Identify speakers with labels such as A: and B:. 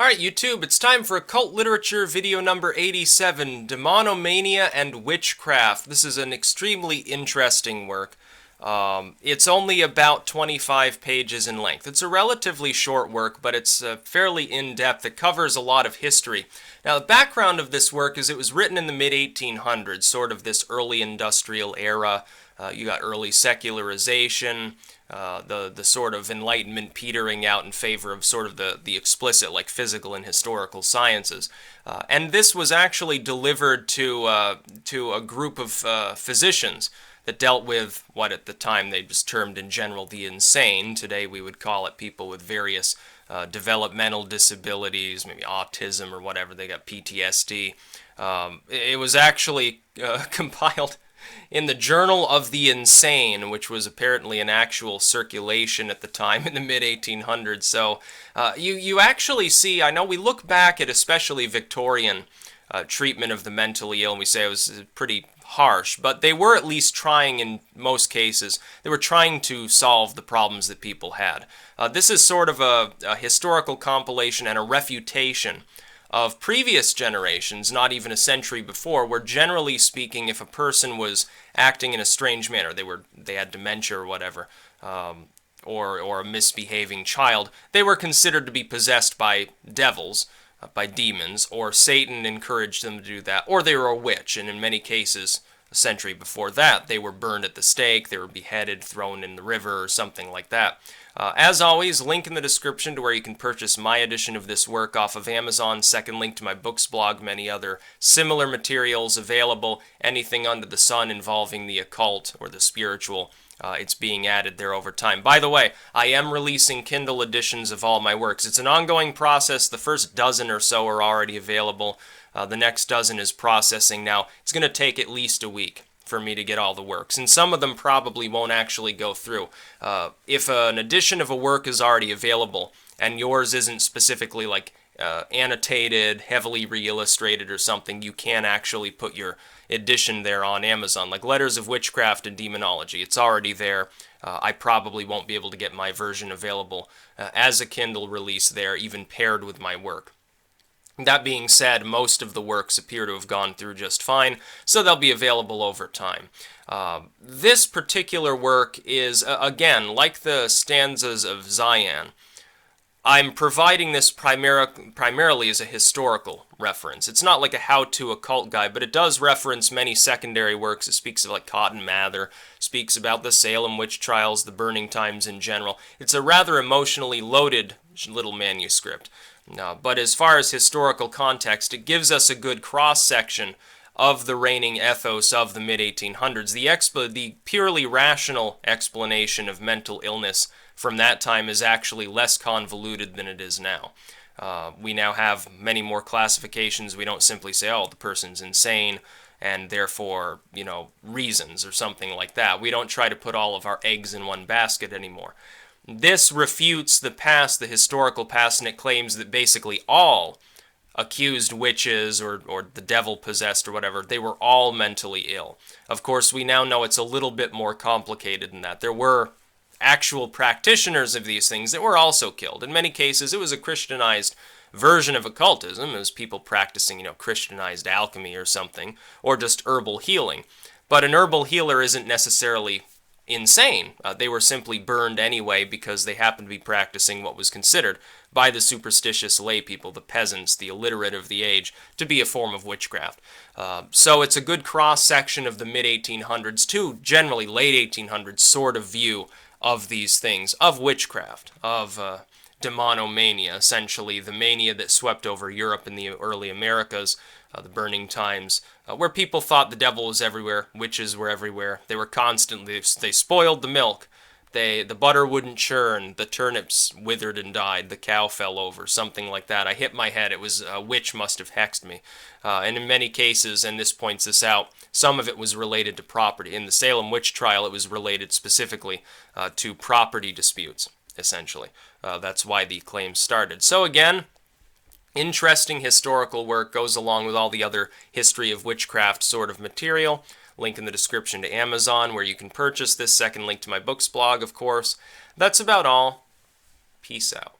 A: Alright, YouTube, it's time for Occult Literature video number 87, Demonomania and Witchcraft. This is an extremely interesting work. It's only about 25 pages in length. It's a relatively short work, but it's fairly in-depth. It covers a lot of history. Now, the background of this work is it was written in the mid-1800s, sort of this early industrial era. You got early secularization, the sort of Enlightenment petering out in favor of sort of the explicit, like physical and historical sciences. And this was actually delivered to a group of physicians that dealt with what at the time they just termed in general the insane. Today we would call it people with various developmental disabilities, maybe autism or whatever. They got PTSD. It was actually compiled in the Journal of the Insane, which was apparently in actual circulation at the time in the mid-1800s. So you actually see, I know we look back at especially Victorian treatment of the mentally ill, and we say it was pretty harsh, but they were at least trying in most cases. They were trying to solve the problems that people had. This is sort of a historical compilation and a refutation of previous generations, not even a century before, where generally speaking, if a person was acting in a strange manner, they had dementia or whatever, or a misbehaving child, they were considered to be possessed by devils, by demons, or Satan encouraged them to do that, or they were a witch, and in many cases, a century before that, they were burned at the stake, they were beheaded, thrown in the river, or something like that. As always, link in the description to where you can purchase my edition of this work off of Amazon. Second link to my books blog, many other similar materials available. Anything under the sun involving the occult or the spiritual, it's being added there over time. By the way, I am releasing Kindle editions of all my works. It's an ongoing process. The first dozen or so are already available. The next dozen is processing now. It's going to take at least a week for me to get all the works, and some of them probably won't actually go through. If an edition of a work is already available and yours isn't specifically like annotated, heavily re-illustrated or something, you can actually put your edition there on Amazon, like Letters of Witchcraft and Demonology. It's already there. I probably won't be able to get my version available as a Kindle release there, even paired with my work. That being said, most of the works appear to have gone through just fine, so they'll be available over time. This particular work is, again, like the stanzas of Zion, I'm providing this primarily as a historical reference. It's not like a how-to occult guide, but it does reference many secondary works. It speaks of like Cotton Mather, speaks about the Salem witch trials, the burning times in general. It's a rather emotionally loaded little manuscript. But as far as historical context, it gives us a good cross-section of the reigning ethos of the mid-1800s. The purely rational explanation of mental illness from that time is actually less convoluted than it is now. We now have many more classifications. We don't simply say, oh, the person's insane, and therefore, reasons or something like that. We don't try to put all of our eggs in one basket anymore. This refutes the past, the historical past, and it claims that basically all accused witches or the devil possessed or whatever, they were all mentally ill. Of course, we now know it's a little bit more complicated than that. There were actual practitioners of these things that were also killed. In many cases, it was a Christianized version of occultism. It was people practicing, Christianized alchemy or something, or just herbal healing. But an herbal healer isn't necessarily insane. They were simply burned anyway because they happened to be practicing what was considered by the superstitious lay people, the peasants, the illiterate of the age, to be a form of witchcraft. So it's a good cross-section of the mid-1800s to generally late 1800s sort of view of these things, of witchcraft, of demonomania, essentially the mania that swept over Europe in the early Americas, the burning times, where people thought the devil was everywhere, witches were everywhere. They were constantly, they spoiled the milk, the butter wouldn't churn, the turnips withered and died, the cow fell over, something like that. I hit my head, it was a witch must have hexed me. And in many cases, and this points this out, some of it was related to property. In the Salem witch trial, it was related specifically to property disputes, essentially. That's why the claims started. So again, interesting historical work, goes along with all the other history of witchcraft sort of material. Link in the description to Amazon where you can purchase this. Second link to my books blog, of course. That's about all. Peace out.